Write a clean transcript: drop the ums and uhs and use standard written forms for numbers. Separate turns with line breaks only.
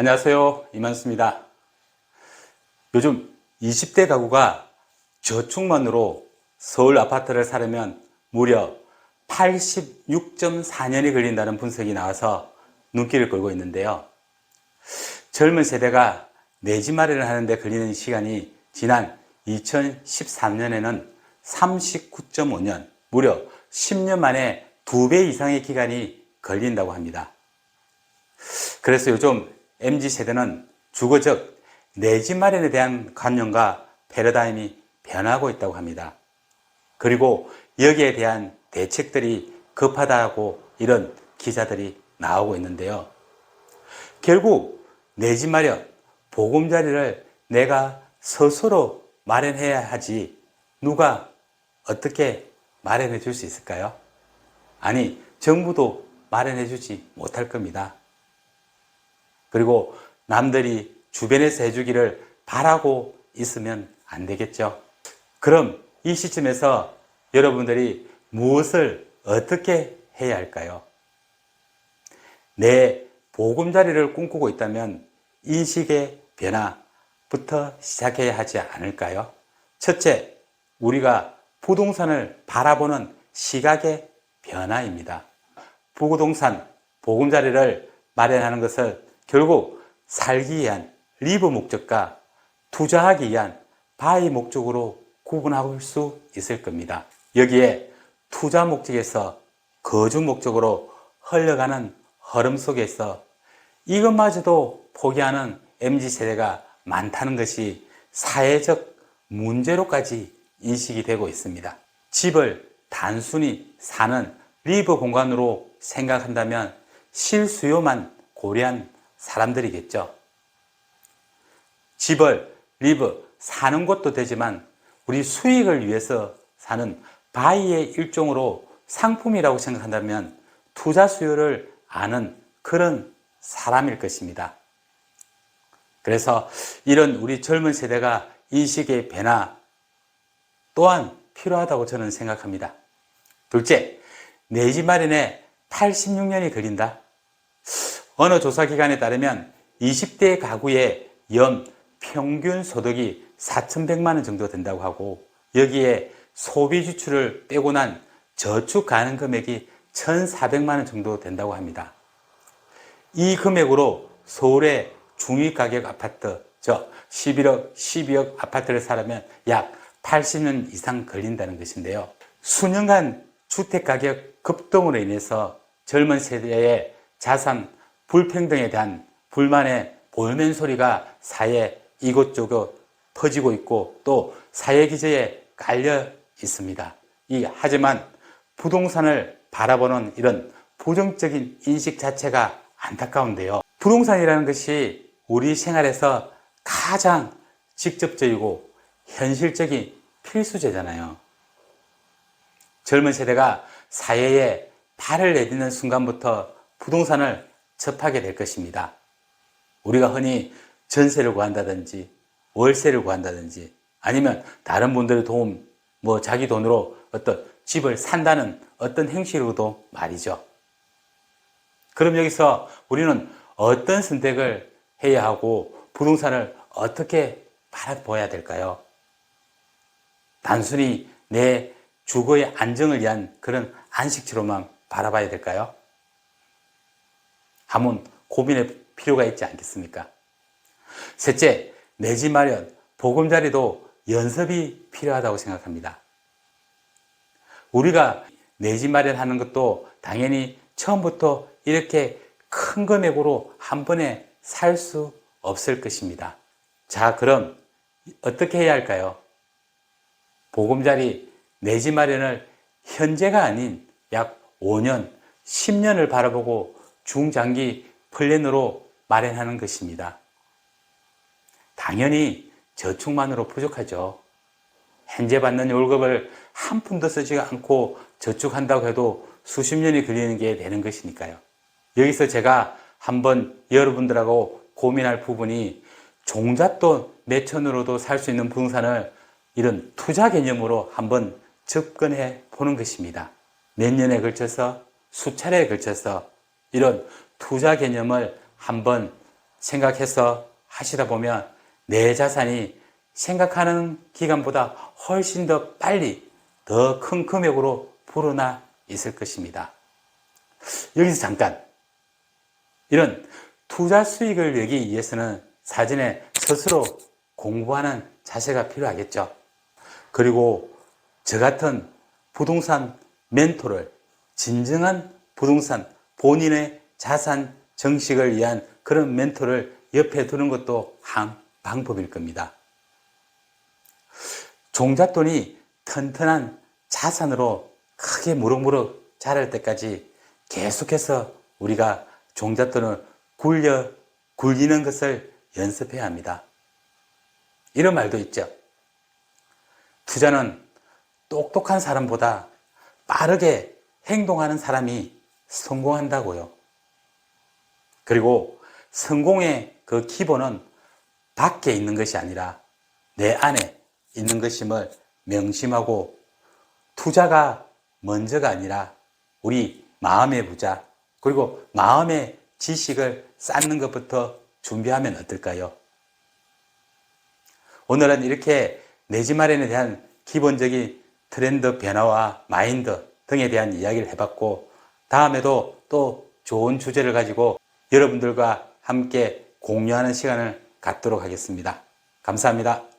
안녕하세요, 이만수입니다. 요즘 20대 가구가 저축만으로 서울 아파트를 사려면 무려 86.4년이 걸린다는 분석이 나와서 눈길을 끌고 있는데요. 젊은 세대가 내 집 마련을 하는데 걸리는 시간이 지난 2013년에는 39.5년, 무려 10년 만에 2배 이상의 기간이 걸린다고 합니다. 그래서 요즘 MZ세대는 주거적 내 집 마련에 대한 관념과 패러다임이 변하고 있다고 합니다. 그리고 여기에 대한 대책들이 급하다고 이런 기사들이 나오고 있는데요. 결국 내 집 마련, 보금자리를 내가 스스로 마련해야 하지 누가 어떻게 마련해 줄 수 있을까요? 아니, 정부도 마련해 주지 못할 겁니다. 그리고 남들이 주변에서 해주기를 바라고 있으면 안 되겠죠. 그럼 이 시점에서 여러분들이 무엇을 어떻게 해야 할까요? 내 보금자리를 꿈꾸고 있다면 인식의 변화부터 시작해야 하지 않을까요? 첫째, 우리가 부동산을 바라보는 시각의 변화입니다. 부동산, 보금자리를 마련하는 것을 결국 살기 위한 리브 목적과 투자하기 위한 바이 목적으로 구분할 수 있을 겁니다. 여기에 투자 목적에서 거주 목적으로 흘러가는 흐름 속에서 이것마저도 포기하는 MZ세대가 많다는 것이 사회적 문제로까지 인식이 되고 있습니다. 집을 단순히 사는 리브 공간으로 생각한다면 실수요만 고려한 사람들이겠죠. 집을 리브 사는 것도 되지만 우리 수익을 위해서 사는 바이의 일종으로 상품이라고 생각한다면 투자 수요를 아는 그런 사람일 것입니다. 그래서 이런 우리 젊은 세대가 인식의 변화 또한 필요하다고 저는 생각합니다. 둘째, 내 집 마련에 86년이 걸린다. 어느 조사기관에 따르면 20대 가구의 연 평균 소득이 4,100만 원 정도 된다고 하고 여기에 소비 지출을 빼고 난 저축 가능 금액이 1,400만 원 정도 된다고 합니다. 이 금액으로 서울의 중위가격 아파트, 11억, 12억 아파트를 사려면 약 80년 이상 걸린다는 것인데요. 수년간 주택가격 급등으로 인해서 젊은 세대의 자산 불평등에 대한 불만의 볼멘 소리가 사회에 이곳저곳 퍼지고 있고 또 사회 기저에 깔려 있습니다. 하지만 부동산을 바라보는 이런 부정적인 인식 자체가 안타까운데요. 부동산이라는 것이 우리 생활에서 가장 직접적이고 현실적인 필수제잖아요. 젊은 세대가 사회에 발을 내딛는 순간부터 부동산을 접하게 될 것입니다. 우리가 흔히 전세를 구한다든지 월세를 구한다든지 아니면 다른 분들의 도움, 자기 돈으로 어떤 집을 산다는 어떤 행실로도 말이죠. 그럼 여기서 우리는 어떤 선택을 해야 하고 부동산을 어떻게 바라봐야 될까요? 단순히 내 주거의 안정을 위한 그런 안식처로만 바라봐야 될까요? 한번 고민할 필요가 있지 않겠습니까? 셋째, 내 집 마련, 보금자리도 연습이 필요하다고 생각합니다. 우리가 내 집 마련하는 것도 당연히 처음부터 이렇게 큰 금액으로 한 번에 살 수 없을 것입니다. 자, 그럼 어떻게 해야 할까요? 보금자리, 내 집 마련을 현재가 아닌 약 5년, 10년을 바라보고 중장기 플랜으로 마련하는 것입니다. 당연히 저축만으로 부족하죠. 현재 받는 월급을 한 푼도 쓰지 않고 저축한다고 해도 수십 년이 걸리는 게 되는 것이니까요. 여기서 제가 한번 여러분들하고 고민할 부분이 종잣돈 몇천으로도 살 수 있는 부동산을 이런 투자 개념으로 한번 접근해 보는 것입니다. 몇 년에 걸쳐서 수차례에 걸쳐서 이런 투자 개념을 한번 생각해서 하시다 보면 내 자산이 생각하는 기간보다 훨씬 더 빨리 더 큰 금액으로 불어나 있을 것입니다. 여기서 잠깐, 이런 투자 수익을 내기 위해서는 사전에 스스로 공부하는 자세가 필요하겠죠. 그리고 저 같은 부동산 멘토를, 진정한 부동산, 본인의 자산 정식을 위한 그런 멘토를 옆에 두는 것도 한 방법일 겁니다. 종잣돈이 튼튼한 자산으로 크게 무럭무럭 자랄 때까지 계속해서 우리가 종잣돈을 굴리는 것을 연습해야 합니다. 이런 말도 있죠. 투자는 똑똑한 사람보다 빠르게 행동하는 사람이 성공한다고요. 그리고 성공의 그 기본은 밖에 있는 것이 아니라 내 안에 있는 것임을 명심하고, 투자가 먼저가 아니라 우리 마음의 부자, 그리고 마음의 지식을 쌓는 것부터 준비하면 어떨까요? 오늘은 이렇게 내 집 마련에 대한 기본적인 트렌드 변화와 마인드 등에 대한 이야기를 해봤고, 다음에도 또 좋은 주제를 가지고 여러분들과 함께 공유하는 시간을 갖도록 하겠습니다. 감사합니다.